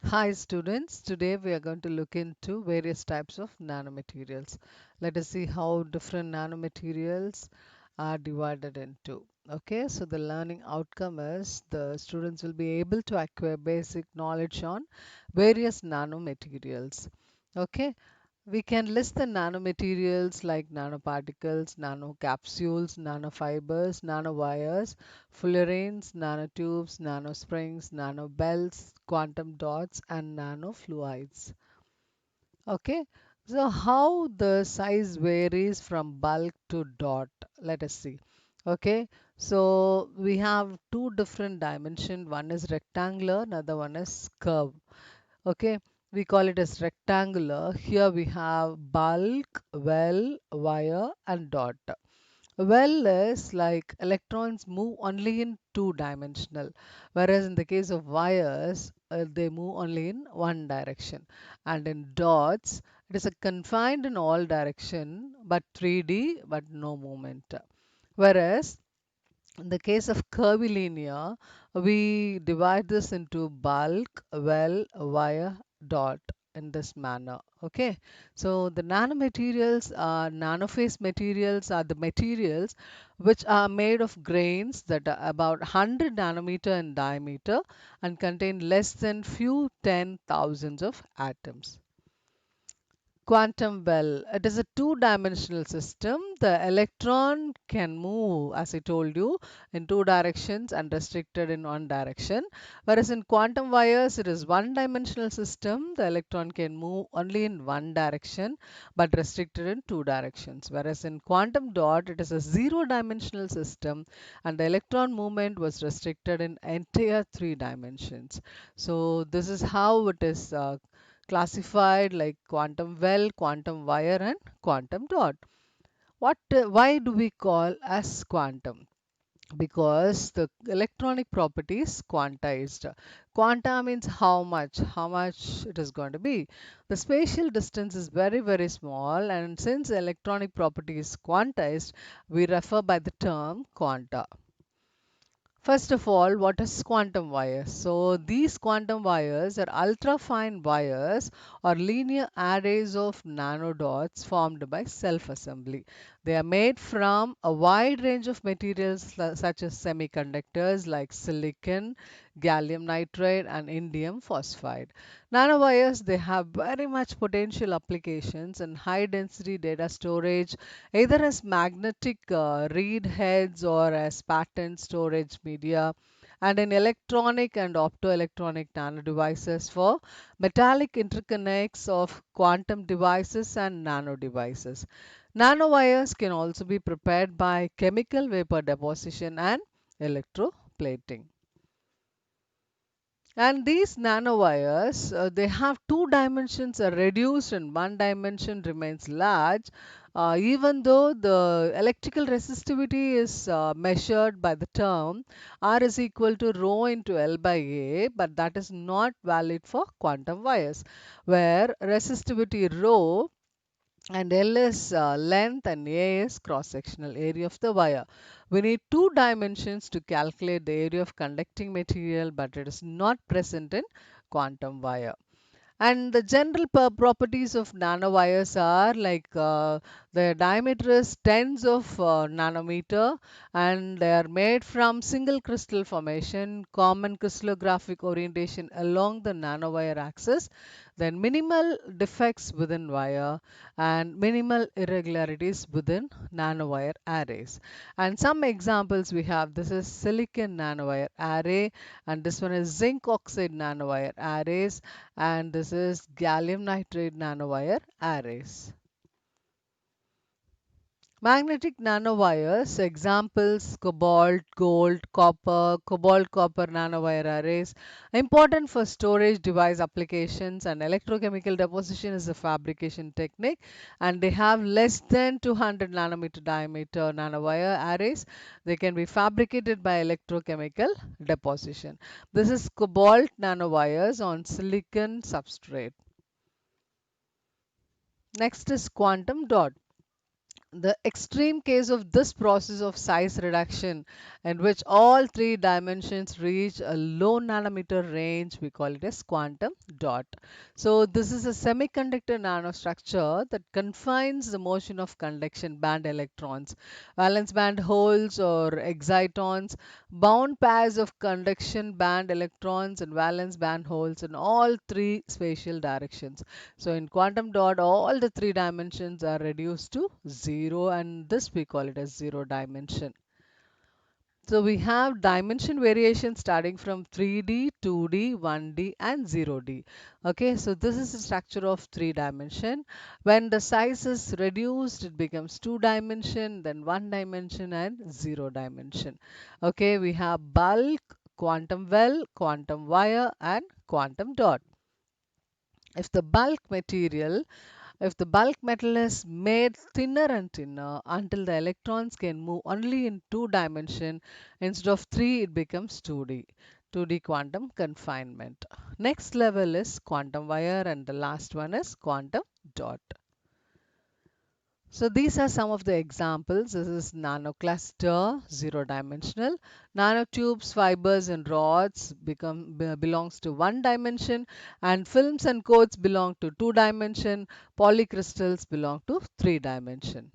Hi students, today we are going to look into various types of nanomaterials. Let us see how different nanomaterials are divided into. Okay, so the learning outcome is the students will be able to acquire basic knowledge on various nanomaterials. Okay, we can list the nanomaterials like nanoparticles, nanocapsules, nanofibers, nanowires, fullerenes, nanotubes, nanosprings, nanobelts, quantum dots, and nanofluids. Okay, so how the size varies from bulk to dot? Let us see. Okay, so we have two different dimensions. One is rectangular, another one is curve. Okay, we call it as rectangular. Here we have bulk, well, wire, and dot. Well is like electrons move only in two-dimensional, whereas in the case of wires, they move only in one direction. And in dots, it is a confined in all direction, but 3D, but no movement. Whereas in the case of curvilinear, we divide this into bulk, well, wire, dot in this manner. Okay, so the nanomaterials are nanophase materials are the materials which are made of grains that are about 100 nanometer in diameter and contain less than few 10,000s of atoms. Quantum well, it is a two-dimensional system. The electron can move, as I told you, in two directions and restricted in one direction. Whereas in quantum wires, it is one-dimensional system. The electron can move only in one direction, but restricted in two directions. Whereas in quantum dot, it is a zero-dimensional system, and the electron movement was restricted in entire three dimensions. So this is how it is classified like quantum well, quantum wire, and quantum dot. Why do we call as quantum? Because the electronic property is quantized. Quanta means how much it is going to be. The spatial distance is very, very small, and since the electronic property is quantized, we refer by the term quanta. First of all, what is quantum wires? So these quantum wires are ultra fine wires or linear arrays of nanodots formed by self-assembly. They are made from a wide range of materials such as semiconductors like silicon, gallium nitride, and indium phosphide. Nanowires, they have very much potential applications in high density data storage, either as magnetic read heads or as pattern storage media, and in electronic and optoelectronic nanodevices for metallic interconnects of quantum devices and nano devices. Nanowires can also be prepared by chemical vapor deposition and electroplating. And these nanowires, they have two dimensions are reduced and one dimension remains large, even though the electrical resistivity is measured by the term R is equal to rho into L by A, but that is not valid for quantum wires, where resistivity rho and L is length and A is cross-sectional area of the wire. We need two dimensions to calculate the area of conducting material, but it is not present in quantum wire. And the general properties of nanowires are like the diameter is tens of nanometer, and they are made from single crystal formation, common crystallographic orientation along the nanowire axis, then minimal defects within wire and minimal irregularities within nanowire arrays. And some examples we have, this is silicon nanowire array, and this one is zinc oxide nanowire arrays, and this is gallium nitride nanowire arrays. Magnetic nanowires, examples cobalt, gold, copper, cobalt copper nanowire arrays, important for storage device applications, and electrochemical deposition is a fabrication technique, and they have less than 200 nanometer diameter nanowire arrays. They can be fabricated by electrochemical deposition. This is cobalt nanowires on silicon substrate. Next is quantum dot. The extreme case of this process of size reduction, in which all three dimensions reach a low nanometer range, we call it as quantum dot. So this is a semiconductor nanostructure that confines the motion of conduction band electrons, valence band holes or excitons, bound pairs of conduction band electrons and valence band holes in all three spatial directions. So in quantum dot, all the three dimensions are reduced to zero, and this we call it as zero dimension. So we have dimension variation starting from 3D, 2D, 1D and 0D. Okay, so this is the structure of three dimension. When the size is reduced, it becomes two dimension, then one dimension and zero dimension. Okay, we have bulk, quantum well, quantum wire and quantum dot. If the bulk material If the bulk metal is made thinner and thinner until the electrons can move only in two dimension instead of three, it becomes 2D. 2D quantum confinement. Next level is quantum wire and the last one is quantum dot. So these are some of the examples. This is nanocluster, zero dimensional. Nanotubes, fibers and rods belongs to one dimension, and films and coats belong to two dimension. Polycrystals belong to three dimension.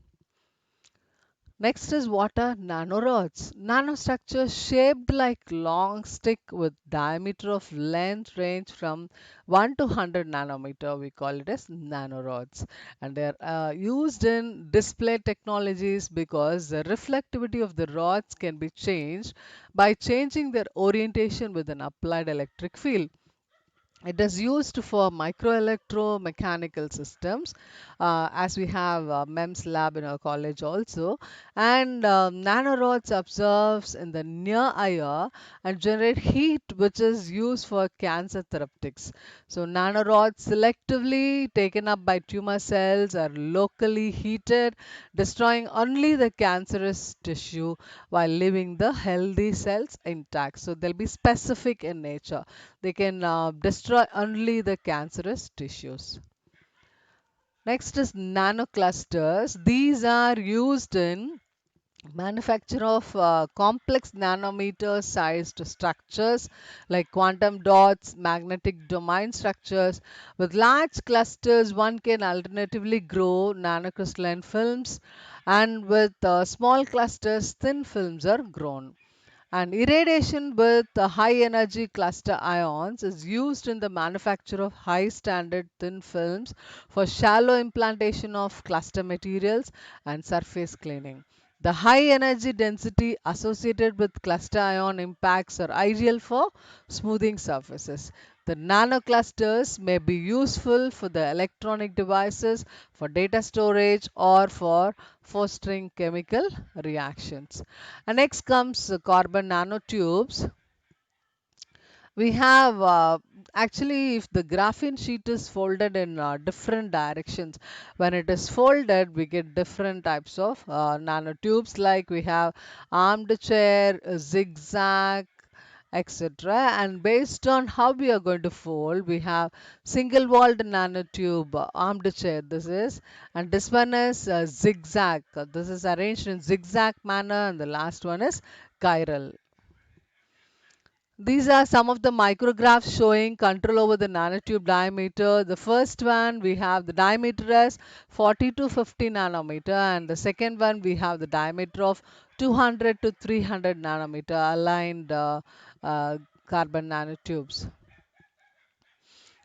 Next is what are nanorods? Nanostructures shaped like long stick with diameter of length range from 1 to 100 nanometer. We call it as nanorods. And they are used in display technologies because the reflectivity of the rods can be changed by changing their orientation with an applied electric field. It is used for microelectromechanical systems, as we have MEMS lab in our college also. And nanorods absorbs in the near eye and generate heat, which is used for cancer therapeutics. So nanorods selectively taken up by tumor cells are locally heated, destroying only the cancerous tissue while leaving the healthy cells intact. So they'll be specific in nature. They can destroy only the cancerous tissues. Next is nanoclusters. These are used in manufacture of complex nanometer sized structures like quantum dots, magnetic domain structures. With large clusters, one can alternatively grow nanocrystalline films, and with small clusters, thin films are grown. And irradiation with high energy cluster ions is used in the manufacture of high standard thin films for shallow implantation of cluster materials and surface cleaning. The high energy density associated with cluster ion impacts are ideal for smoothing surfaces. The nanoclusters may be useful for the electronic devices, for data storage, or for fostering chemical reactions. And next comes carbon nanotubes. We have actually, if the graphene sheet is folded in different directions, when it is folded we get different types of nanotubes, like we have armed chair, zigzag, etc. And based on how we are going to fold, we have single walled nanotube, armed chair this is, and this one is zigzag. This is arranged in zigzag manner, and the last one is chiral. These are some of the micrographs showing control over the nanotube diameter. The first one we have the diameter as 40 to 50 nanometer, and the second one we have the diameter of 200 to 300 nanometer aligned carbon nanotubes.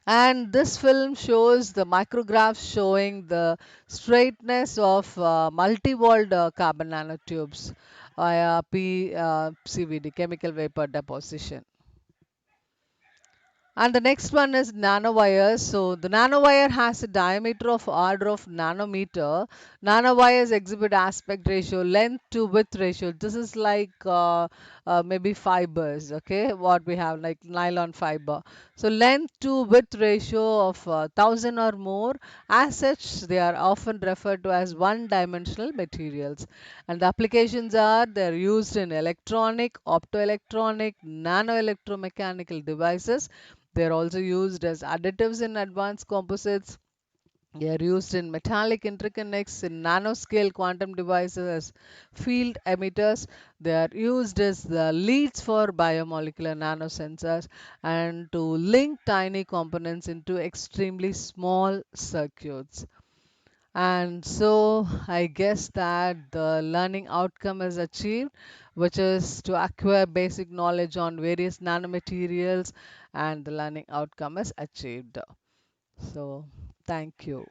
And this film shows the micrographs showing the straightness of multi-walled carbon nanotubes via PCVD, chemical vapor deposition. And the next one is nanowires. So the nanowire has a diameter of order of nanometer. Nanowires exhibit aspect ratio, length to width ratio. This is like maybe fibers, okay, what we have like nylon fiber. So length to width ratio of 1000 or more. As such, they are often referred to as one-dimensional materials. And the applications are they're used in electronic, optoelectronic, nanoelectromechanical devices. They're also used as additives in advanced composites, They are used in metallic interconnects, in nanoscale quantum devices as field emitters. They are used as the leads for biomolecular nanosensors and to link tiny components into extremely small circuits. And so I guess that the learning outcome is achieved, which is to acquire basic knowledge on various nanomaterials, and the learning outcome is achieved. So, thank you.